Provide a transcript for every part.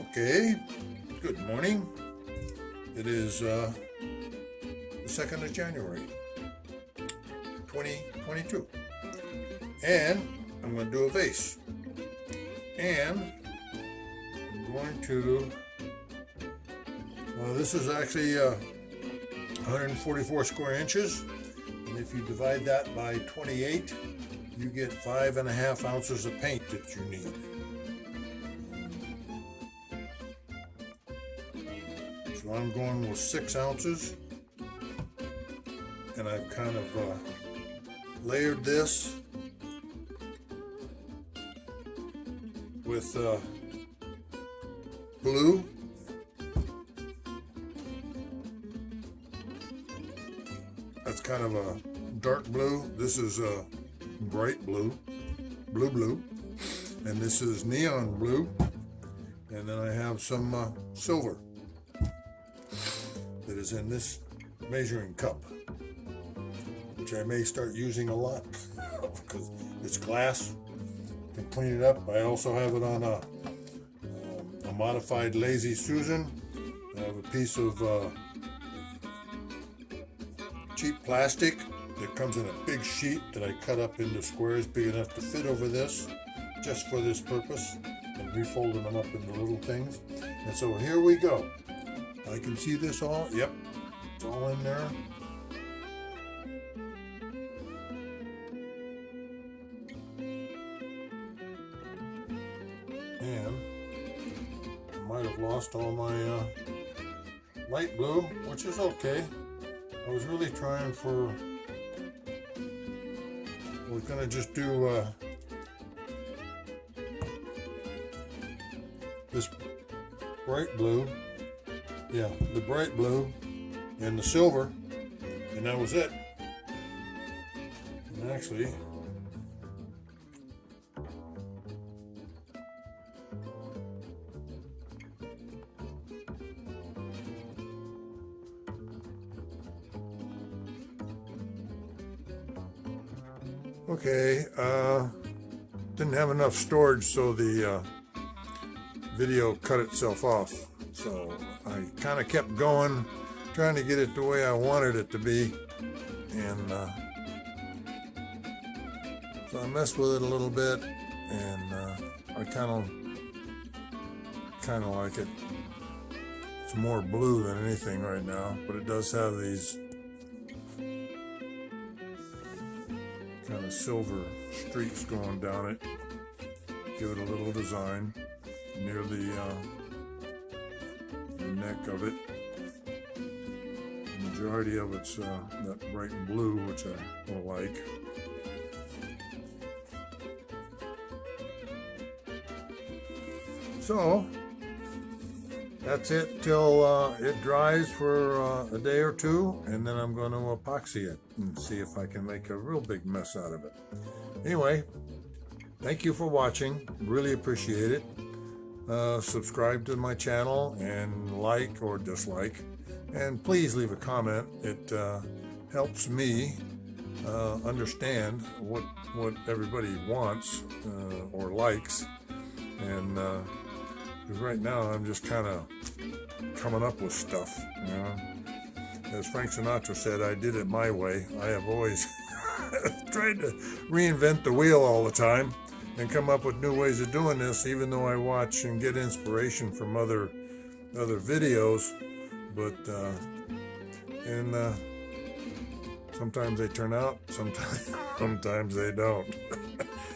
Okay, good morning. It is the 2nd of January, 2022. And I'm going to do a vase. And I'm going to, this is actually 144 square inches. And if you divide that by 28, you get 5.5 ounces of paint that you need. So I'm going with 6 ounces, and I've kind of layered this with blue. That's kind of a dark blue. This is a bright blue, blue, and this is neon blue, and then I have some silver that is in this measuring cup, which I may start using a lot because it's glass. You can clean it up. I also have it on a modified Lazy Susan. I have a piece of cheap plastic that comes in a big sheet that I cut up into squares big enough to fit over this, just for this purpose, and refolding them up into little things. And so here we go. I can see this all. Yep, it's all in there. And I might have lost all my light blue, which is okay. I was really trying for, we're going to just do this bright blue. Yeah, the bright blue and the silver, and that was it. And actually, okay, didn't have enough storage, so the video cut itself off. So I kind of kept going, trying to get it the way I wanted it to be, and so I messed with it a little bit, and I kind of like it. It's more blue than anything right now, but it does have these kind of silver streaks going down it. Give it a little design near the neck of it. The majority of it's that bright blue, which I will like. So that's it till it dries for a day or two, and then I'm going to epoxy it and see if I can make a real big mess out of it. Anyway, thank you for watching. Really appreciate it. Subscribe to my channel and like or dislike, and please leave a comment. It helps me understand what everybody wants or likes, and because right now I'm just kind of coming up with stuff, you know. As Frank Sinatra said, I did it my way. I have always tried to reinvent the wheel all the time and come up with new ways of doing this, even though I watch and get inspiration from other videos, but sometimes they turn out, sometimes they don't.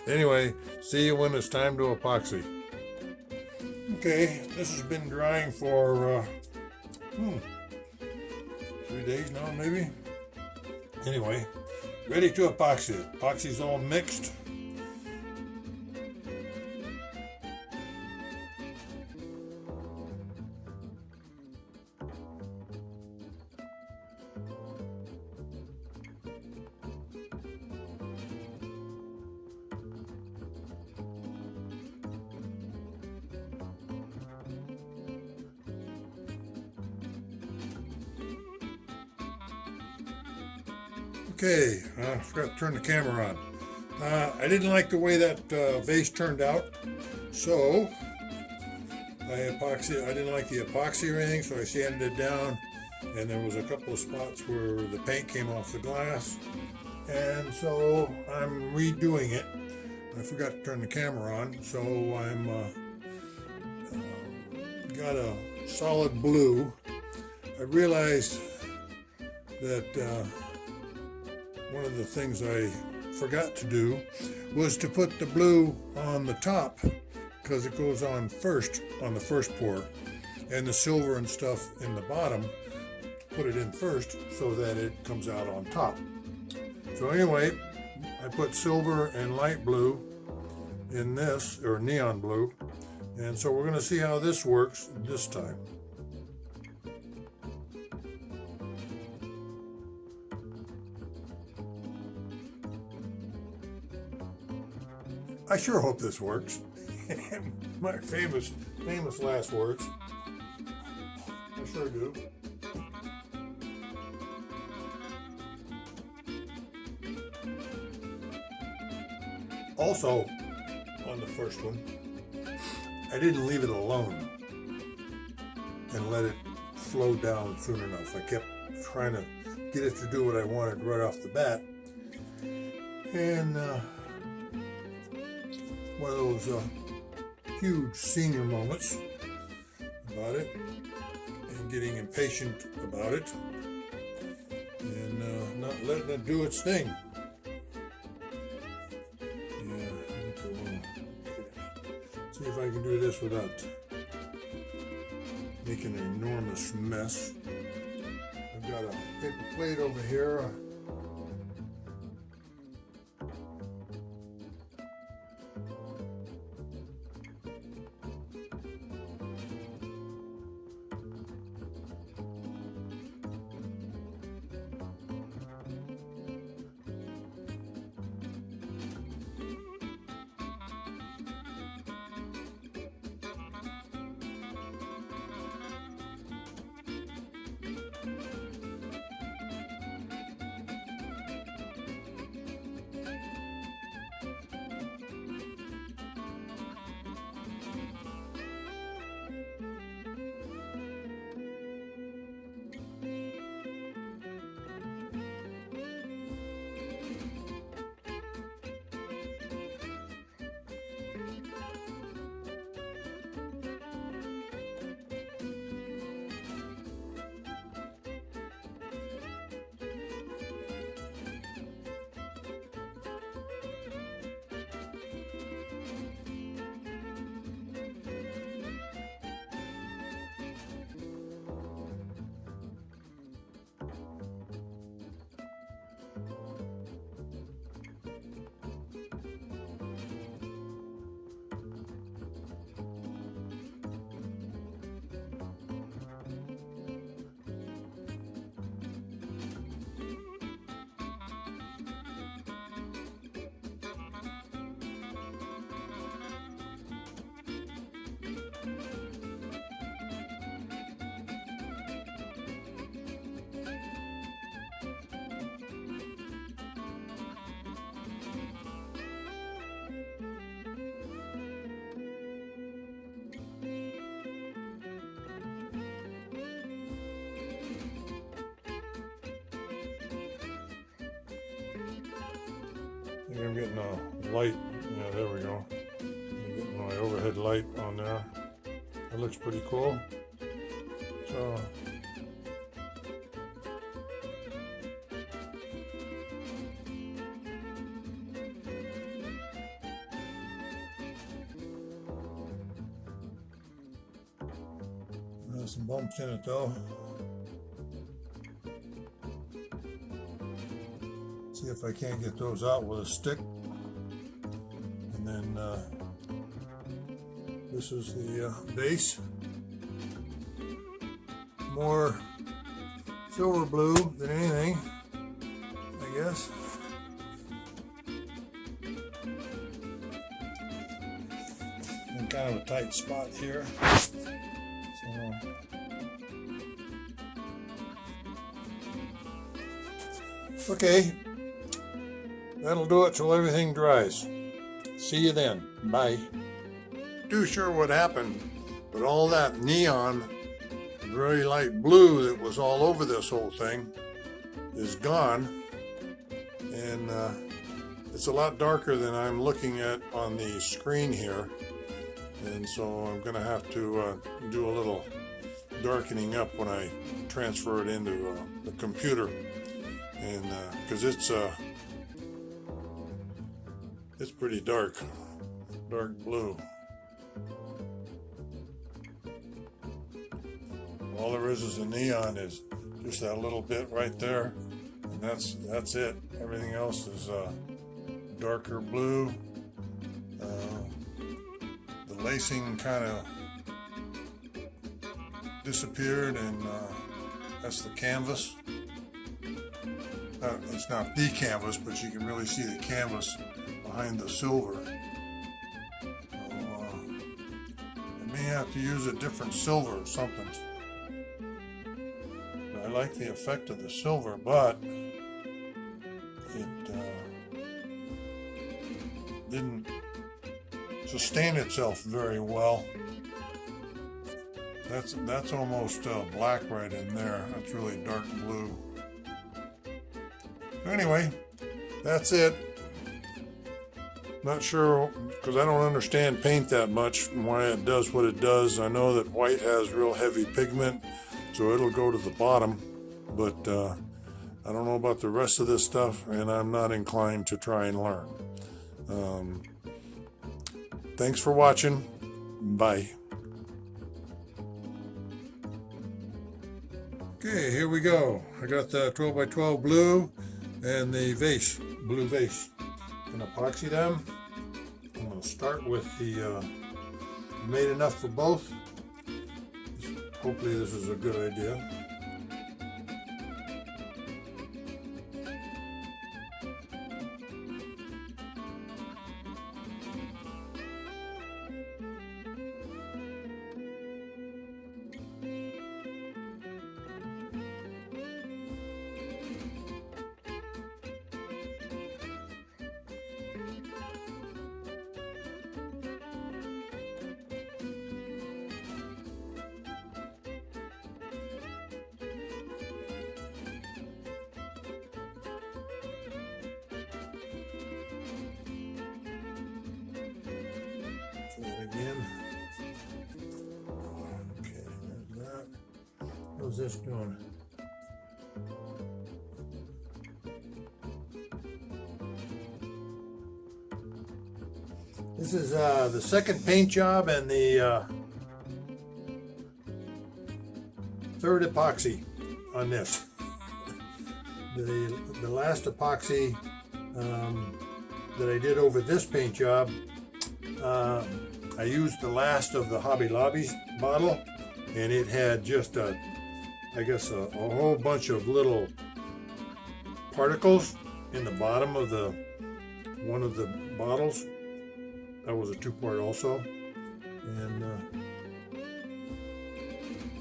Anyway, see you when it's time to epoxy. Okay, this has been drying for 3 days now, maybe. Anyway, ready to epoxy it. Epoxy's all mixed. Okay, I forgot to turn the camera on. I didn't like the way that vase turned out, so I epoxied epoxy. I didn't like the epoxy ring, so I sanded it down, and there was a couple of spots where the paint came off the glass, and so I'm redoing it. I forgot to turn the camera on, so I'm got a solid blue. I realized that one of the things I forgot to do was to put the blue on the top, because it goes on first on the first pour, and the silver and stuff in the bottom, put it in first so that it comes out on top. So anyway, I put silver and light blue in this, or neon blue, and so we're going to see how this works this time. I sure hope this works. My famous last words. I sure do. Also, on the first one, I didn't leave it alone and let it flow down soon enough. I kept trying to get it to do what I wanted right off the bat. And one of those huge senior moments about it, and getting impatient about it, and not letting it do its thing. See if I can do this without making an enormous mess. I've got a paper plate over here. I think I'm getting a light. Yeah, there we go. I'm getting my overhead light on there. That looks pretty cool. So there's some bumps in it though. See if I can't get those out with a stick. And then this is the vase. More silver blue than anything, I guess. And kind of a tight spot here. So, okay. That'll do it till everything dries. See you then. Bye. Too sure what happened But all that neon, very light blue that was all over this whole thing is gone. And it's a lot darker than I'm looking at on the screen here. And so I'm going to have to do a little darkening up when I transfer it into the computer. And because it's pretty dark blue. All there is a neon is just that little bit right there, and that's it. Everything else is darker blue. The lacing kind of disappeared, and that's the canvas. It's not the canvas, but you can really see the canvas behind the silver. So, I may have to use a different silver or something. I like the effect of the silver, but it didn't sustain itself very well. That's almost black right in there. That's really dark blue. Anyway, that's it. Not sure, because I don't understand paint that much and why it does what it does. I know that white has real heavy pigment, so it'll go to the bottom, but I don't know about the rest of this stuff, and I'm not inclined to try and learn. Thanks for watching. Bye. Okay, here we go. I got the 12 by 12 blue and the vase, blue vase. I'm going to epoxy them. I'm going to start with the made enough for both. Hopefully this is a good idea. Again. Okay, there's that. How's this doing? This is the second paint job and the third epoxy on this. The last epoxy that I did over this paint job, I used the last of the Hobby Lobby's bottle, and it had just a whole bunch of little particles in the bottom of one of the bottles. That was a 2-part also, and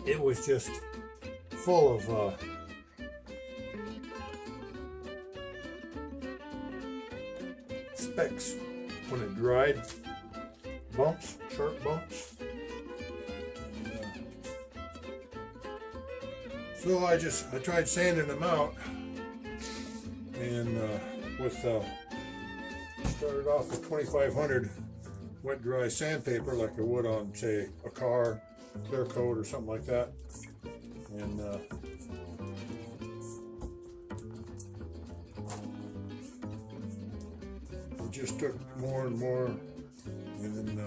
it was just full of specks when it dried. Bumps, sharp bumps. So I tried sanding them out, and started off with 2500 wet dry sandpaper like I would on, say, a car, clear coat or something like that, and it just took more and more. And then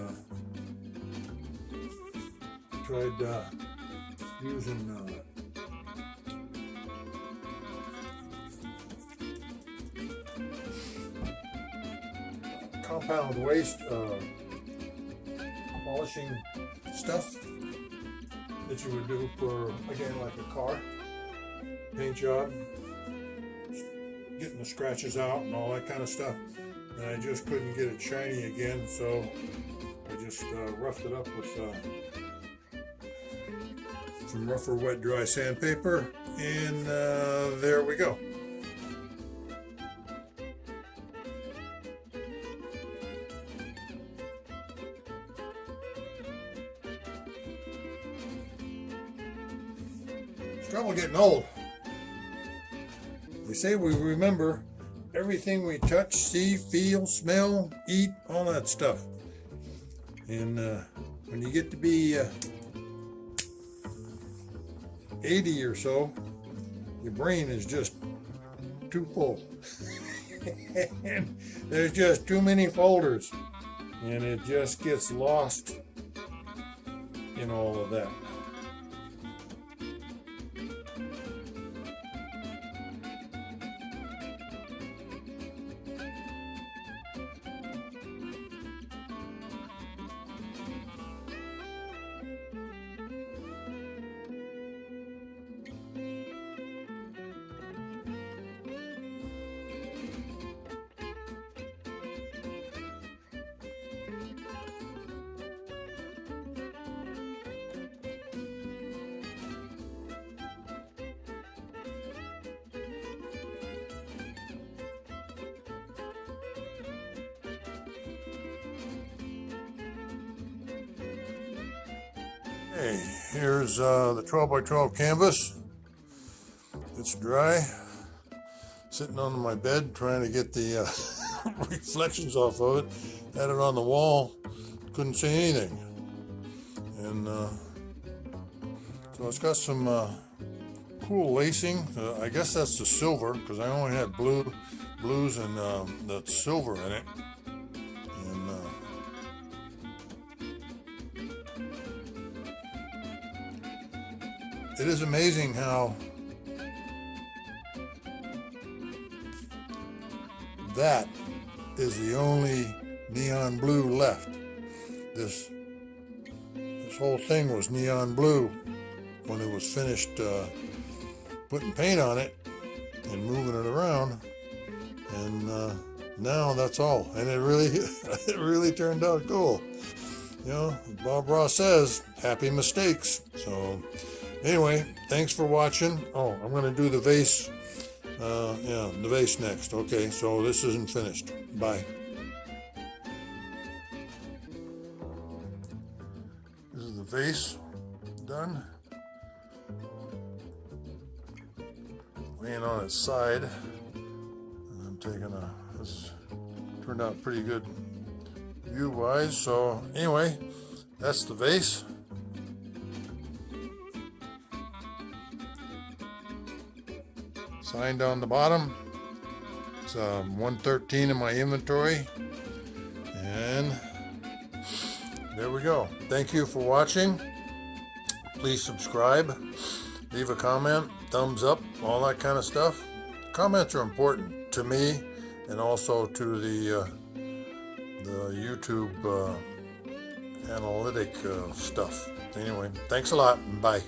tried using compound waste polishing stuff that you would do for, again, like a car paint job, getting the scratches out and all that kind of stuff. And I just couldn't get it shiny again, so I just roughed it up with some rougher wet dry sandpaper, and there we go. Trouble getting old. They say we remember everything we touch, see, feel, smell, eat, all that stuff. And when you get to be 80 or so, your brain is just too full. And there's just too many folders. And it just gets lost in all of that. Hey, here's the 12 by 12 canvas. It's dry. Sitting on my bed trying to get the reflections off of it. Had it on the wall, couldn't see anything. And so it's got some cool lacing. I guess that's the silver, because I only had blues and that silver in it. And it is amazing how that is the only neon blue left. This whole thing was neon blue when it was finished putting paint on it and moving it around, and now that's all. And it really turned out cool. You know, Bob Ross says, happy mistakes. So anyway, thanks for watching. Oh, I'm going to do the vase. Yeah, the vase next. Okay, so this isn't finished. Bye. This is the vase done. Laying on its side. And I'm taking this turned out pretty good view-wise. So anyway, that's the vase. Signed on the bottom. It's 113 in my inventory. And there we go. Thank you for watching. Please subscribe. Leave a comment, thumbs up, all that kind of stuff. Comments are important to me and also to the YouTube analytic stuff. Anyway, thanks a lot and bye.